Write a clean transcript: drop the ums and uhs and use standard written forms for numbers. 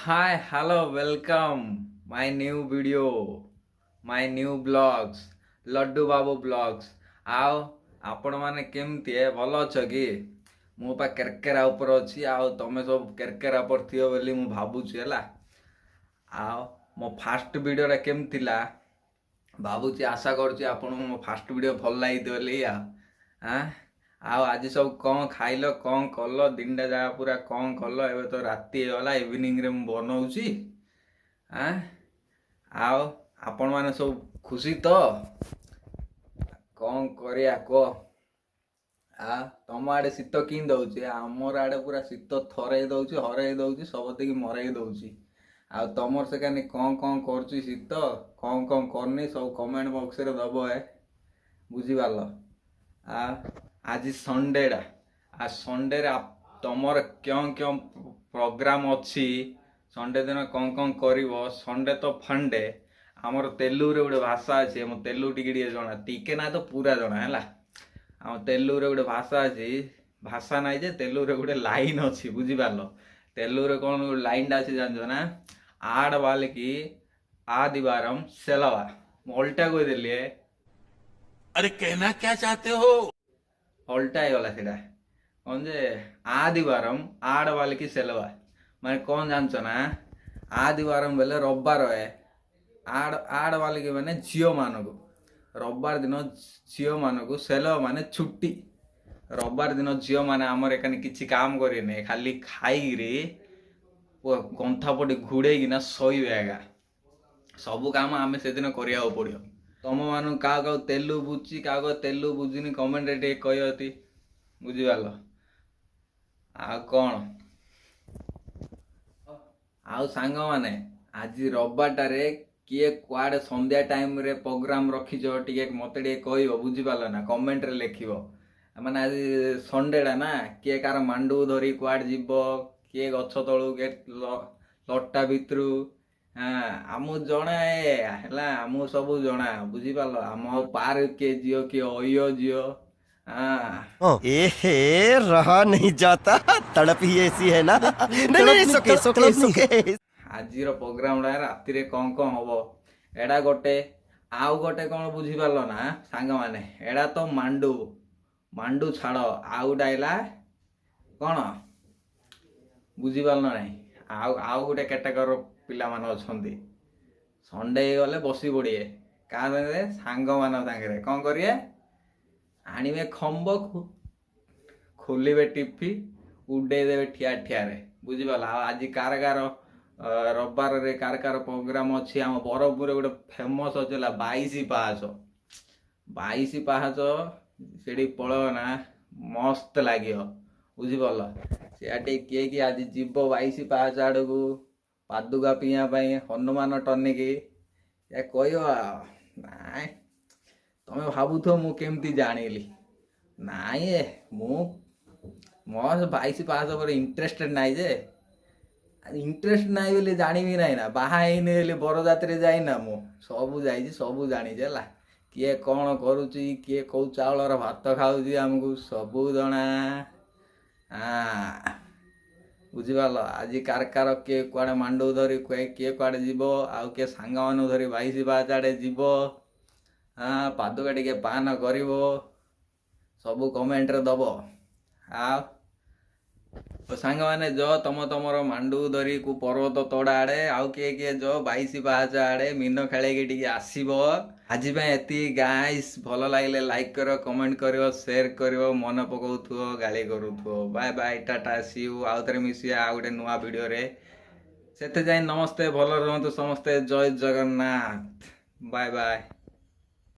Hi, hello, welcome. My new video, my new blogs, laddu babu blogs. ଆଉ ଆପଣମାନେ କେମିତି ଭଲ ଅଛ କି? ମୁଁ ପା କେରକେରା ଉପରେ ଅଛି, ଆଉ ତମେ ସବୁ କେରକେରା ଉପରେ ଥିବ ବୋଲି ମୁଁ ଭାବୁଛି ହେଲା। ଆଉ ମୋ ଫାଷ୍ଟ ଭିଡ଼ିଓଟା କେମିତି ଥିଲା ଭାବୁଛି, ଆଶା କରୁଛି ଆପଣଙ୍କୁ ମୋ ଫାଷ୍ଟ ଭିଡ଼ିଓ ଭଲ ଲାଗିଥିବ ବୋଲି। ଆଉ ଆଜି ସବୁ କ'ଣ ଖାଇଲ, କ'ଣ କଲ, ଦିନଟା ଯାକ ପୁରା କ'ଣ କଲ? ଏବେ ତ ରାତି ହେଇଗଲା, ଇଭିନିଂରେ ମୁଁ ବନଉଛି। ଆଉ ଆପଣମାନେ ସବୁ ଖୁସି ତ? କ'ଣ କରିବା କୁହ? ତମ ଆଡ଼େ ଶୀତ କେମିତି ଦଉଛି? ଆମର ଆଡ଼େ ପୁରା ଶୀତ ଥରେଇ ଦଉଛି, ହରେଇ ଦଉଛି, ସବୁତିକି ମରେଇ ଦଉଛି। ଆଉ ତମର ସେକାନି କ'ଣ କରୁଛି ଶୀତ, କ'ଣ କରୁନି ସବୁ କମେଣ୍ଟ ବକ୍ସରେ ଦବ ବୁଝିପାରିଲ। ଆଜି ସଣ୍ଡେଟା, ସଣ୍ଡେରେ ତମର କେଉଁ ପ୍ରୋଗ୍ରାମ ଅଛି? ସଣ୍ଡେ ଦିନ କ'ଣ କରିବ? ସଣ୍ଡେ ତ ଫଣ୍ଡେ। ଆମର ତେଲୁଗୁରେ ଗୋଟେ ଭାଷା ଅଛି, ମୋ ତେଲୁଗୁ ଟିକେ ଜଣା, ଟିକେ ନା ତ ପୁରା ଜଣା ହେଲା। ଆମ ତେଲୁଗୁରେ ଗୋଟେ ଭାଷା ଅଛି, ଭାଷା ନାହିଁ ଯେ ତେଲୁଗୁରେ ଗୋଟେ ଲାଇନ୍ ଅଛି ବୁଝିପାରିଲ। ତେଲୁଗୁରେ କ'ଣ ଗୋଟେ ଲାଇନ୍ଟା ଅଛି ଜାଣିଛ ନା? ଆଡ଼ ବାଲିକି आदिवारम सेलवा। ମୁଁ ଅଲଟା କହିଦେଲି। अरे कहना क्या चाहते हो? ଅଲଟା ହେଇଗଲା ସେଇଟା। କ'ଣ ଯେ आदिवारम आड़ ବାଲିକି ସେଲवा ମାନେ କ'ଣ ଜାଣିଛ ନା? आदिवारम ବେଲେ ରବିବାର ଆଡ଼ ବାଲିକି ମାନେ ଝିଅମାନଙ୍କୁ, ରବିବାର ଦିନ ଝିଅମାନଙ୍କୁ ସେଲవ ମାନେ ଛୁଟି। ରବିବାର ଦିନ ଝିଅମାନେ ଆମର ଏକାନି କିଛି କାମ କରିବେନି, ଖାଲି ଖାଇକିରି ଗନ୍ଥା ପଟି ଘୋଡ଼େଇକିନା ଶୋଇବେ ଆଜ୍ଞା। ସବୁ କାମ ଆମେ ସେଦିନ କରିବାକୁ ପଡ଼ିବ। ତମମାନଙ୍କୁ କାହାକୁ ତେଲୁଗୁ ବୁଝୁଛି, କାହାକୁ ତେଲୁଗୁ ବୁଝୁନି, କମେଣ୍ଟରେ ଟିକେ କହିଅତି ବୁଝିପାରିଲ। ଆଉ କ'ଣ? ଆଉ ସାଙ୍ଗମାନେ, ଆଜି ରବିବାରଟାରେ କିଏ କୁଆଡ଼େ ସନ୍ଧ୍ୟା ଟାଇମ୍ରେ ପ୍ରୋଗ୍ରାମ ରଖିଛ ଟିକେ ମୋତେ ଟିକେ କହିବ ବୁଝିପାରିଲ ନା, କମେଣ୍ଟରେ ଲେଖିବ। ମାନେ ଆଜି ସଣ୍ଡେଟା ନା, କିଏ କାହାର ମାଣ୍ଡୁ ଧରି କୁଆଡ଼େ ଯିବ, କିଏ ଗଛ ତଳୁ, କିଏ ଲଟା ଭିତରୁ। ଆମକୁ ଜଣା ହେଲା, ଆମକୁ ସବୁ ଜଣା ବୁଝିପାରିଲ। ଆମ ପାର୍କ କିଏ ଯିବ, କିଏ ଅୟ ଯିବ। ए रहा नहीं जाता, तड़प ही ऐसी है ना। नहीं नहीं सुके सुके सुके। ଆଜିର ପ୍ରୋଗ୍ରାମଟା ରାତିରେ କ'ଣ ହବ ଏଇଟା ଗୋଟେ, ଆଉ ଗୋଟେ କ'ଣ ବୁଝିପାରିଲ ନା ସାଙ୍ଗମାନେ? ଏଇଟା ତ ମାଣ୍ଡୁ ଛାଡ଼, ଆଉ ଗୋଟେ ଆଇଲା କ'ଣ ବୁଝିପାରିଲ ନାହିଁ? ଆଉ ଗୋଟେ କ୍ୟାଟାଗୋରୀର ପିଲାମାନେ ଅଛନ୍ତି, ସଣ୍ଡେ ହେଇଗଲେ ବସି ପଡ଼ିବେ କାହା ସାଙ୍ଗରେ? ସାଙ୍ଗମାନଙ୍କ ସାଙ୍ଗରେ। କ'ଣ କରିବେ? ଆଣିବେ ଖମ୍ବ, ଖୋଲିବେ ଟିଫି, ଉଡ଼େଇଦେବେ ଠିଆରେ ବୁଝିପାରିଲ। ଆଉ ଆଜି କାର ରବିବାରରେ କାର ପ୍ରୋଗ୍ରାମ ଅଛି? ଆମ ବରହମପୁରରେ ଗୋଟେ ଫେମସ୍ ଅଛି ହେଲା 22 ପାହାଚ। 22 ପାହାଚ ସେଠି ପଳେଇବ ନା, ମସ୍ତ ଲାଗିବ ବୁଝିପାରିଲ। ସେଆଟି କିଏ ଆଜି ଯିବ 22 ପାହାଚ ଆଡ଼କୁ ପାଦୁକା ପିଇବା ପାଇଁ, ହନୁମାନ ଟନିକି କହିବ। ନାଇଁ ତମେ ଭାବୁଥିବ ମୁଁ କେମିତି ଜାଣିଲି? ନାଇଁ ମୋ 22 ପାହାଚ ଉପରେ ଇଣ୍ଟରେଷ୍ଟେଡ୍ ନାହିଁ ଯେ, ଇଣ୍ଟରେଷ୍ଟ ନାହିଁ ବୋଲି ଜାଣିବି ନାହିଁ ନା? ବାହା ହେଇନି ବୋଲି ବରଯାତ୍ରୀରେ ଯାଇନା, ମୁଁ ସବୁ ଯାଇଛି, ସବୁ ଜାଣିଛି ହେଲା। କିଏ କ'ଣ କରୁଛି, କିଏ କେଉଁ ଚାଉଳର ଭାତ ଖାଉଛି, ଆମକୁ ସବୁ ଜଣା। ବୁଝିପାରିଲ। ଆଜି କାର କିଏ କୁଆଡ଼େ ମାଣ୍ଡୁ ଧରି, କିଏ କୁଆଡ଼େ ଯିବ, ଆଉ କିଏ ସାଙ୍ଗମାନଙ୍କୁ ଧରି 22 ପାହାଚ ଆଡ଼େ ଯିବ। ପାଦୁକା ଟିକେ ପାନ କରିବ, ସବୁ କମେଣ୍ଟରେ ଦବ। ଆଉ ସାଙ୍ଗମାନେ ତମର ମାଣ୍ଡୁ ଧରି ପର୍ବତ ତୋଡ଼ା ଆଡ଼େ, ଆଉ କିଏ ଯ 22 ପାହାଚ ଆଡ଼େ ମିନ ଖେଳେଇକି ଟିକେ ଆସିବ। ଆଜି ପାଇଁ ଏତିକି ଗାଇସ୍। ଭଲ ଲାଗିଲେ ଲାଇକ୍ କର, କମେଣ୍ଟ କରିବ, ସେୟାର କରିବ, ମନେ ପକାଉଥିବ, ଗାଳି କରୁଥିବ। Bye bye, tata, see you. ଆଉ ଥରେ ମିଶିବା ଆଉ ଗୋଟେ ନୂଆ ଭିଡ଼ିଓରେ। ସେତେ ଯାଇ ନମସ୍ତେ, ଭଲ ରୁହନ୍ତୁ ସମସ୍ତେ, ଜୟ ଜଗନ୍ନାଥ, ବାଏ ବାଏ।